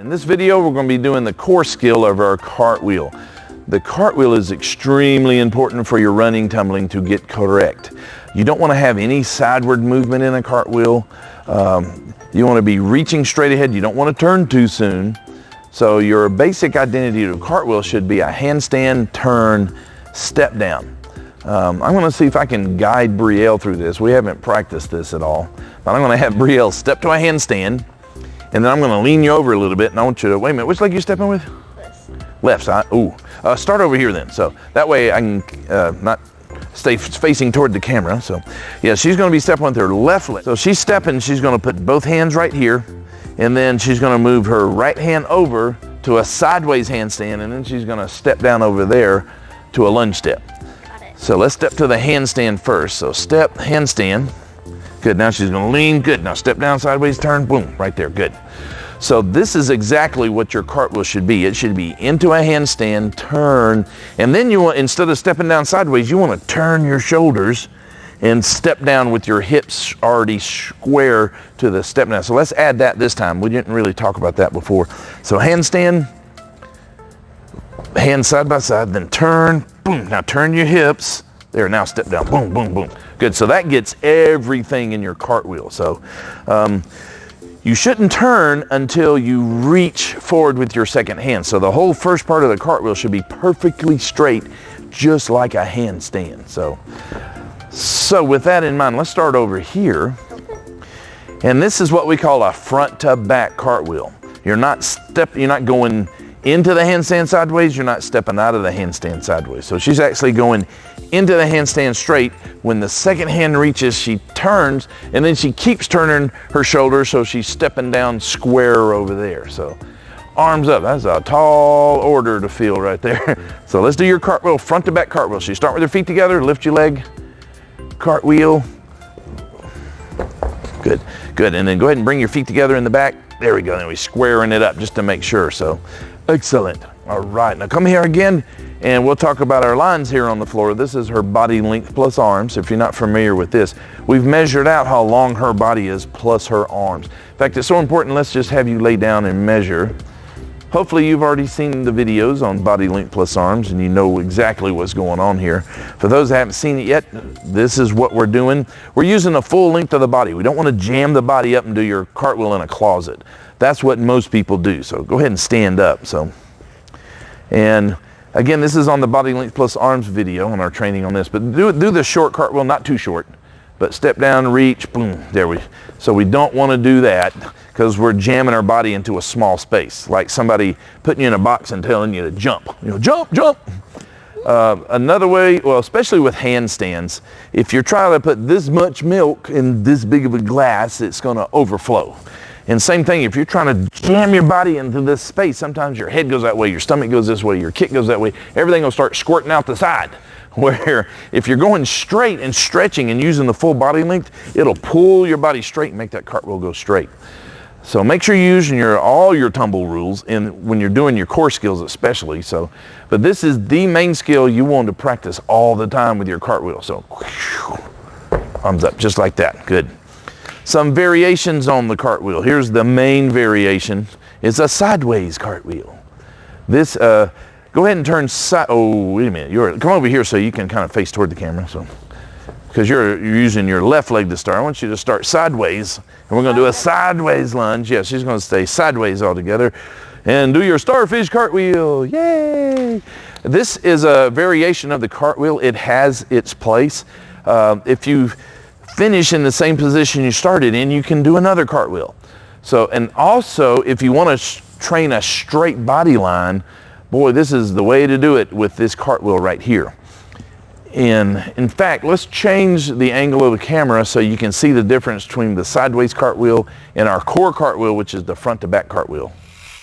in this video we're going to be doing the core skill of our cartwheel. The cartwheel is extremely important for your running, tumbling to get correct. You don't want to have any sideward movement in a cartwheel. You want to be reaching straight ahead. You don't want to turn too soon. So your basic identity to a cartwheel should be a handstand, turn, step down. I'm going to see if I can guide Brielle through this. We haven't practiced this at all. But I'm going to have Brielle step to a handstand, and then I'm going to lean you over a little bit, and I want you to, wait a minute, which leg are you stepping with? Left side. Ooh. Start over here then. So that way I can not stay facing toward the camera. So yeah, she's going to be stepping with her left leg. So she's stepping, she's going to put both hands right here, and then she's going to move her right hand over to a sideways handstand, and then she's going to step down over there to a lunge step. Got it. So let's step to the handstand first. So step, handstand. Good. Now she's going to lean. Good. Now step down, sideways, turn. Boom. Right there. Good. So this is exactly what your cartwheel should be. It should be into a handstand, turn, and then you want, instead of stepping down sideways, you want to turn your shoulders and step down with your hips already square to the step down. So let's add that this time. We didn't really talk about that before. So handstand, hands side by side, then turn, boom. Now turn your hips. There, now step down, boom, boom, boom. Good, so that gets everything in your cartwheel. So you shouldn't turn until you reach forward with your second hand. So the whole first part of the cartwheel should be perfectly straight, just like a handstand. So with that in mind, let's start over here. And this is what we call a front to back cartwheel. You're not going into the handstand sideways, you're not stepping out of the handstand sideways. So she's actually going into the handstand straight. When the second hand reaches, she turns, and then she keeps turning her shoulders, so she's stepping down square over there. So arms up, that's a tall order to feel right there. So let's do your cartwheel, front to back cartwheel. So you start with your feet together, lift your leg, cartwheel. Good, good. And then go ahead and bring your feet together in the back. There we go, then we're squaring it up just to make sure. So excellent. All right, now come here again, and we'll talk about our lines here on the floor. This is her body length plus arms. If you're not familiar with this, we've measured out how long her body is plus her arms. In fact, it's so important, let's just have you lay down and measure. Hopefully you've already seen the videos on body length plus arms, and you know exactly what's going on here. For those that haven't seen it yet, this is what we're doing. We're using the full length of the body. We don't want to jam the body up and do your cartwheel in a closet. That's what most people do. So go ahead and stand up. And again, this is on the body length plus arms video on our training on this, but do the short cartwheel, not too short, but step down, reach, boom, so we don't want to do that because we're jamming our body into a small space, like somebody putting you in a box and telling you to jump, jump, jump. Another way, well, especially with handstands, if you're trying to put this much milk in this big of a glass, it's going to overflow. And same thing, if you're trying to jam your body into this space, sometimes your head goes that way, your stomach goes this way, your kick goes that way, everything will start squirting out the side. Where if you're going straight and stretching and using the full body length, it'll pull your body straight and make that cartwheel go straight. So make sure you're using all your tumble rules when you're doing your core skills especially. But this is the main skill you want to practice all the time with your cartwheel. So arms up just like that, good. Some variations on the cartwheel. Here's the main variation. It's a sideways cartwheel. This, go ahead and turn oh, wait a minute. Come over here so you can kind of face toward the camera. So, because you're using your left leg to start. I want you to start sideways. And we're going to do a sideways lunge. Yeah, she's going to stay sideways altogether. And do your starfish cartwheel. Yay! This is a variation of the cartwheel. It has its place. If you finish in the same position you started in, you can do another cartwheel. So, and also if you want to train a straight body line, boy, this is the way to do it with this cartwheel right here. And in fact, let's change the angle of the camera so you can see the difference between the sideways cartwheel and our core cartwheel, which is the front to back cartwheel.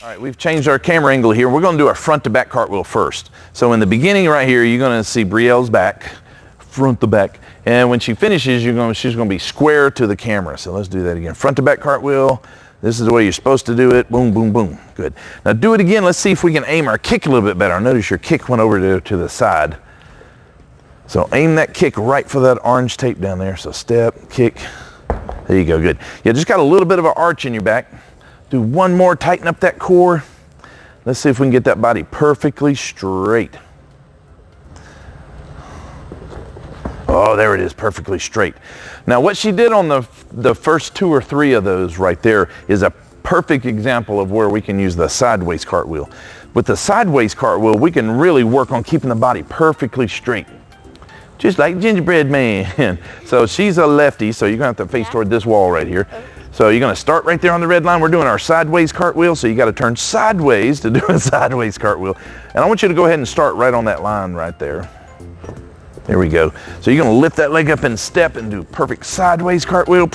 All right, we've changed our camera angle here. We're going to do our front to back cartwheel first. So in the beginning right here, you're going to see Brielle's back, front to back. And when she finishes, she's going to be square to the camera. So let's do that again. Front to back cartwheel. This is the way you're supposed to do it. Boom, boom, boom. Good. Now do it again. Let's see if we can aim our kick a little bit better. Notice your kick went over to the side. So aim that kick right for that orange tape down there. So step, kick. There you go. Good. Yeah, just got a little bit of an arch in your back. Do one more, tighten up that core. Let's see if we can get that body perfectly straight. Oh, there it is, perfectly straight. Now what she did on the first 2 or 3 of those right there is a perfect example of where we can use the sideways cartwheel. With the sideways cartwheel, we can really work on keeping the body perfectly straight. Just like Gingerbread Man. So she's a lefty, so you're gonna have to face toward this wall right here. So you're gonna start right there on the red line. We're doing our sideways cartwheel, so you gotta turn sideways to do a sideways cartwheel. And I want you to go ahead and start right on that line right there. There we go. So you're gonna lift that leg up and step and do perfect sideways cartwheel.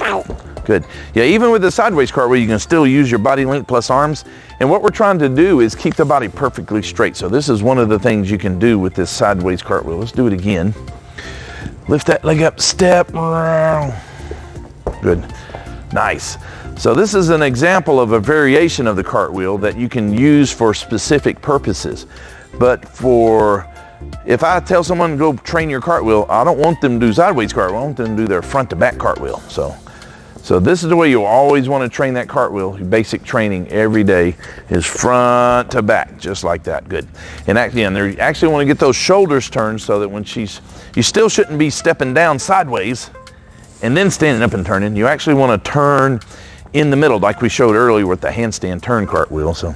Good. Yeah, even with the sideways cartwheel, you can still use your body length plus arms. And what we're trying to do is keep the body perfectly straight. So this is one of the things you can do with this sideways cartwheel. Let's do it again. Lift that leg up, step. Good. Nice. So this is an example of a variation of the cartwheel that you can use for specific purposes. But if I tell someone to go train your cartwheel, I don't want them to do sideways cartwheel. I want them to do their front to back cartwheel. So this is the way you always want to train that cartwheel. Your basic training every day is front to back, just like that. Good. And you actually want to get those shoulders turned so that when you still shouldn't be stepping down sideways and then standing up and turning. You actually want to turn in the middle like we showed earlier with the handstand turn cartwheel. So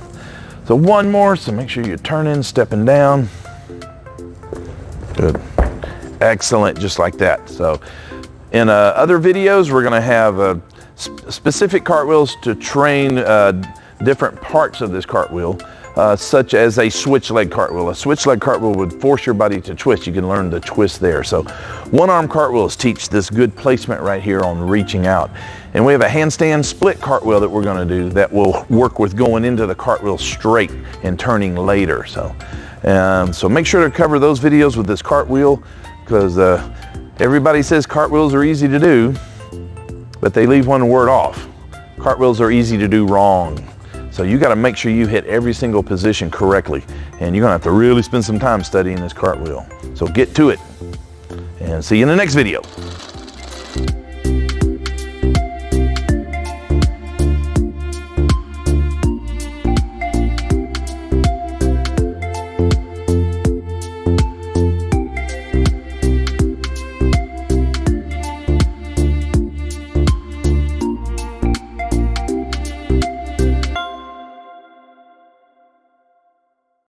one more, so make sure you're turning, stepping down. Good. Excellent, just like that. So in other videos, we're going to have specific cartwheels to train different parts of this cartwheel, such as a switch leg cartwheel. A switch leg cartwheel would force your body to twist. You can learn to twist there. So one arm cartwheels teach this good placement right here on reaching out. And we have a handstand split cartwheel that we're going to do that will work with going into the cartwheel straight and turning later. So make sure to cover those videos with this cartwheel, because everybody says cartwheels are easy to do, but they leave one word off. Cartwheels are easy to do wrong. So you got to make sure you hit every single position correctly, and you're going to have to really spend some time studying this cartwheel. So get to it, and see you in the next video.